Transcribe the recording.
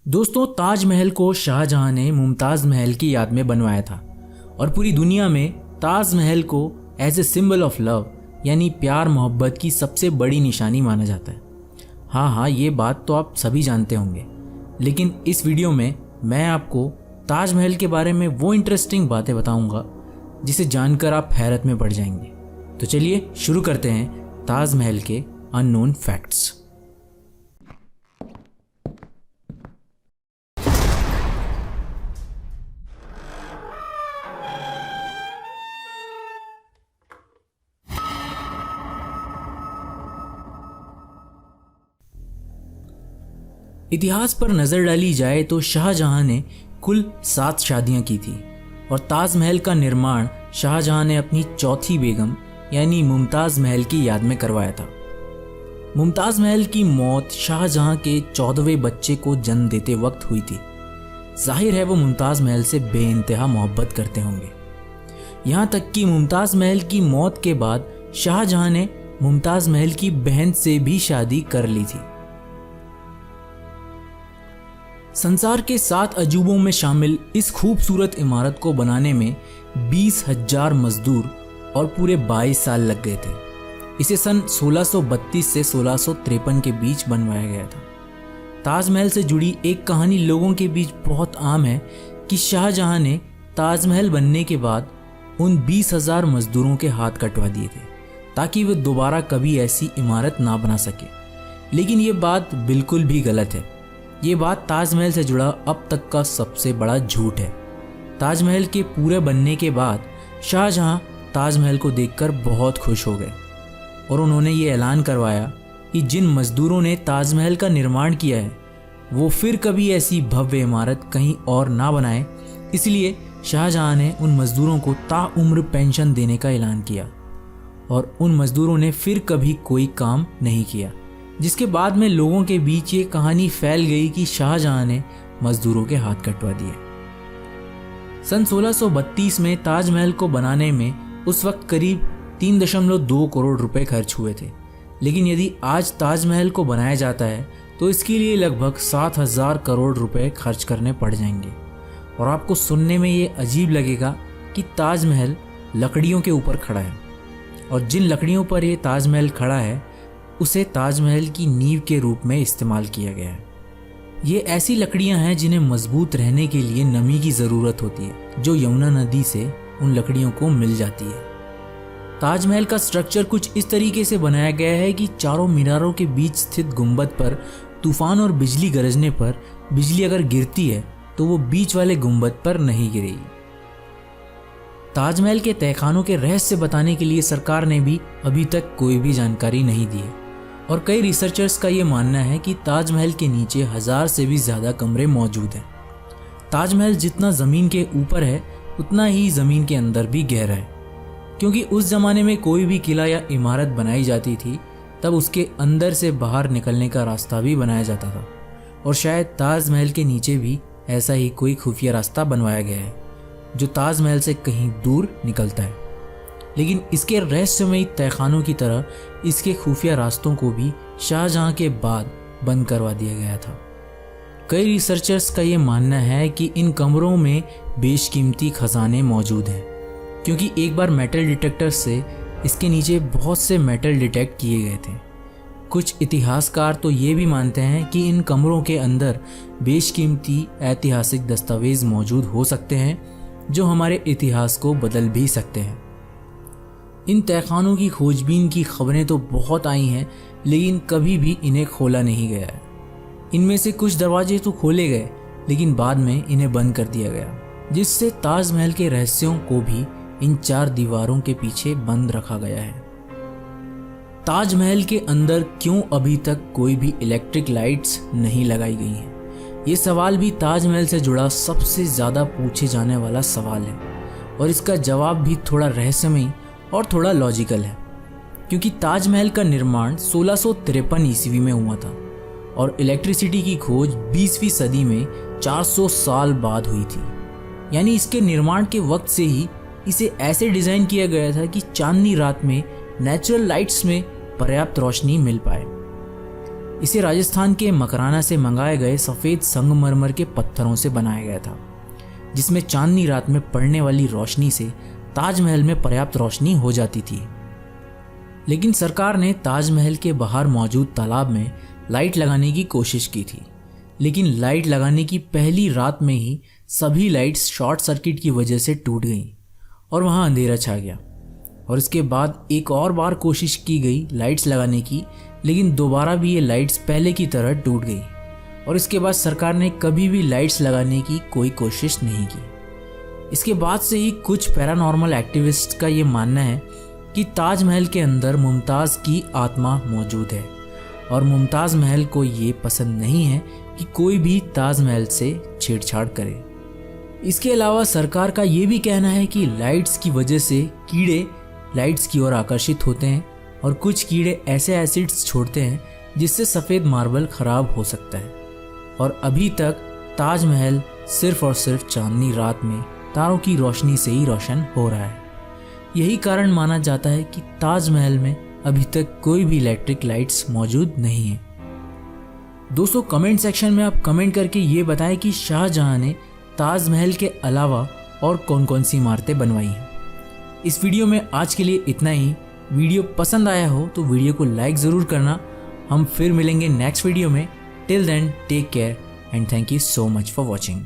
दोस्तों, ताजमहल को शाहजहां ने मुमताज़ महल की याद में बनवाया था और पूरी दुनिया में ताजमहल को as a symbol of love यानी प्यार मोहब्बत की सबसे बड़ी निशानी माना जाता है। हाँ, ये बात तो आप सभी जानते होंगे, लेकिन इस वीडियो में मैं आपको ताजमहल के बारे में वो इंटरेस्टिंग बातें बताऊंगा जिसे जानकर आप हैरत में पड़ जाएंगे। तो चलिए शुरू करते हैं ताजमहल के अननोन फैक्ट्स। इतिहास पर नज़र डाली जाए तो शाहजहां ने कुल 7 शादियां की थी और ताजमहल का निर्माण शाहजहां ने अपनी चौथी बेगम यानी मुमताज़ महल की याद में करवाया था। मुमताज़ महल की मौत शाहजहां के 14वें बच्चे को जन्म देते वक्त हुई थी। जाहिर है वो मुमताज़ महल से बेइंतहा मोहब्बत करते होंगे। यहाँ तक कि मुमताज़ महल की मौत के बाद शाहजहां ने मुमताज़ महल की बहन से भी शादी कर ली थी। संसार के 7 अजूबों में शामिल इस खूबसूरत इमारत को बनाने में 20,000 मजदूर और पूरे 22 साल लग गए थे। इसे सन 1632 से 1653 के बीच बनवाया गया था। ताजमहल से जुड़ी एक कहानी लोगों के बीच बहुत आम है कि शाहजहां ने ताजमहल बनने के बाद उन 20,000 मजदूरों के हाथ कटवा दिए थे ताकि वे दोबारा कभी ऐसी इमारत ना बना सके। लेकिन ये बात बिल्कुल भी गलत है। ये बात ताजमहल से जुड़ा अब तक का सबसे बड़ा झूठ है। ताजमहल के पूरे बनने के बाद शाहजहां ताजमहल को देखकर बहुत खुश हो गए और उन्होंने ये ऐलान करवाया कि जिन मजदूरों ने ताजमहल का निर्माण किया है वो फिर कभी ऐसी भव्य इमारत कहीं और ना बनाए। इसलिए शाहजहां ने उन मजदूरों को ताउम्र पेंशन देने का ऐलान किया और उन मजदूरों ने फिर कभी कोई काम नहीं किया, जिसके बाद में लोगों के बीच ये कहानी फैल गई कि शाहजहां ने मजदूरों के हाथ कटवा दिए। सन 1632 में ताजमहल को बनाने में उस वक्त करीब 3.2 करोड़ रुपए खर्च हुए थे। लेकिन यदि आज ताजमहल को बनाया जाता है तो इसके लिए लगभग 7,000 करोड़ रुपए खर्च करने पड़ जाएंगे। और आपको सुनने में ये अजीब लगेगा कि ताजमहल लकड़ियों के ऊपर खड़ा है और जिन लकड़ियों पर ये ताजमहल खड़ा है उसे ताजमहल की नींव के रूप में इस्तेमाल किया गया है। ये ऐसी लकड़ियां हैं जिन्हें मजबूत रहने के लिए नमी की ज़रूरत होती है, जो यमुना नदी से उन लकड़ियों को मिल जाती है। ताजमहल का स्ट्रक्चर कुछ इस तरीके से बनाया गया है कि चारों मीनारों के बीच स्थित गुंबद पर तूफान और बिजली गरजने पर बिजली अगर गिरती है तो वो बीच वाले गुंबद पर नहीं गिरेगी। ताजमहल के तहखानों के रहस्य बताने के लिए सरकार ने भी अभी तक कोई भी जानकारी नहीं दी है और कई रिसर्चर्स का ये मानना है कि ताजमहल के नीचे 1000 से भी ज़्यादा कमरे मौजूद हैं। ताजमहल जितना ज़मीन के ऊपर है उतना ही ज़मीन के अंदर भी गहरा है, क्योंकि उस ज़माने में कोई भी किला या इमारत बनाई जाती थी तब उसके अंदर से बाहर निकलने का रास्ता भी बनाया जाता था और शायद ताजमहल के नीचे भी ऐसा ही कोई खुफिया रास्ता बनवाया गया है जो ताजमहल से कहीं दूर निकलता है। लेकिन इसके रहस्यमयी तहखानों की तरह इसके खुफिया रास्तों को भी शाहजहां के बाद बंद करवा दिया गया था। कई रिसर्चर्स का ये मानना है कि इन कमरों में बेशकीमती खजाने मौजूद हैं, क्योंकि एक बार मेटल डिटेक्टर से इसके नीचे बहुत से मेटल डिटेक्ट किए गए थे। कुछ इतिहासकार तो ये भी मानते हैं कि इन कमरों के अंदर बेशकीमती ऐतिहासिक दस्तावेज मौजूद हो सकते हैं जो हमारे इतिहास को बदल भी सकते हैं। इन तहखानों की खोजबीन की खबरें तो बहुत आई हैं, लेकिन कभी भी इन्हें खोला नहीं गया है। इनमें से कुछ दरवाजे तो खोले गए लेकिन बाद में इन्हें बंद कर दिया गया, जिससे ताजमहल के रहस्यों को भी इन 4 दीवारों के पीछे बंद रखा गया है। ताजमहल के अंदर क्यों अभी तक कोई भी इलेक्ट्रिक लाइट्स नहीं लगाई गई हैं? ये सवाल भी ताजमहल से जुड़ा सबसे ज़्यादा पूछे जाने वाला सवाल है और इसका जवाब भी थोड़ा रहस्यमयी और थोड़ा लॉजिकल है, क्योंकि ताजमहल का निर्माण 1653 ईस्वी में हुआ था और इलेक्ट्रिसिटी की खोज 20वीं सदी में 400 साल बाद हुई थी। यानी इसके निर्माण के वक्त से ही इसे ऐसे डिज़ाइन किया गया था कि चांदनी रात में नेचुरल लाइट्स में पर्याप्त रोशनी मिल पाए। इसे राजस्थान के मकराना से मंगाए गए सफ़ेद संगमरमर के पत्थरों से बनाया गया था, जिसमें चांदनी रात में पड़ने वाली रोशनी से ताजमहल में पर्याप्त रोशनी हो जाती थी। लेकिन सरकार ने ताजमहल के बाहर मौजूद तालाब में लाइट लगाने की कोशिश की थी, लेकिन लाइट लगाने की पहली रात में ही सभी लाइट्स शॉर्ट सर्किट की वजह से टूट गईं और वहाँ अंधेरा छा गया। और इसके बाद एक और बार कोशिश की गई लाइट्स लगाने की, लेकिन दोबारा भी ये लाइट्स पहले की तरह टूट गई और इसके बाद सरकार ने कभी भी लाइट्स लगाने की कोई कोशिश नहीं की। इसके बाद से ही कुछ पैरानॉर्मल एक्टिविस्ट का ये मानना है कि ताजमहल के अंदर मुमताज़ की आत्मा मौजूद है और मुमताज़ महल को ये पसंद नहीं है कि कोई भी ताजमहल से छेड़छाड़ करे। इसके अलावा सरकार का ये भी कहना है कि लाइट्स की वजह से कीड़े लाइट्स की ओर आकर्षित होते हैं और कुछ कीड़े ऐसे एसिड्स छोड़ते हैं जिससे सफ़ेद मार्बल ख़राब हो सकता है। और अभी तक ताजमहल सिर्फ और सिर्फ चांदनी रात में तारों की रोशनी से ही रोशन हो रहा है। यही कारण माना जाता है कि ताजमहल में अभी तक कोई भी इलेक्ट्रिक लाइट्स मौजूद नहीं है। दोस्तों, कमेंट सेक्शन में आप कमेंट करके ये बताएं कि शाहजहां ने ताजमहल के अलावा और कौन कौन सी इमारतें बनवाई हैं। इस वीडियो में आज के लिए इतना ही। वीडियो पसंद आया हो तो वीडियो को लाइक ज़रूर करना। हम फिर मिलेंगे नेक्स्ट वीडियो में। Till then take care and thank you so much for watching.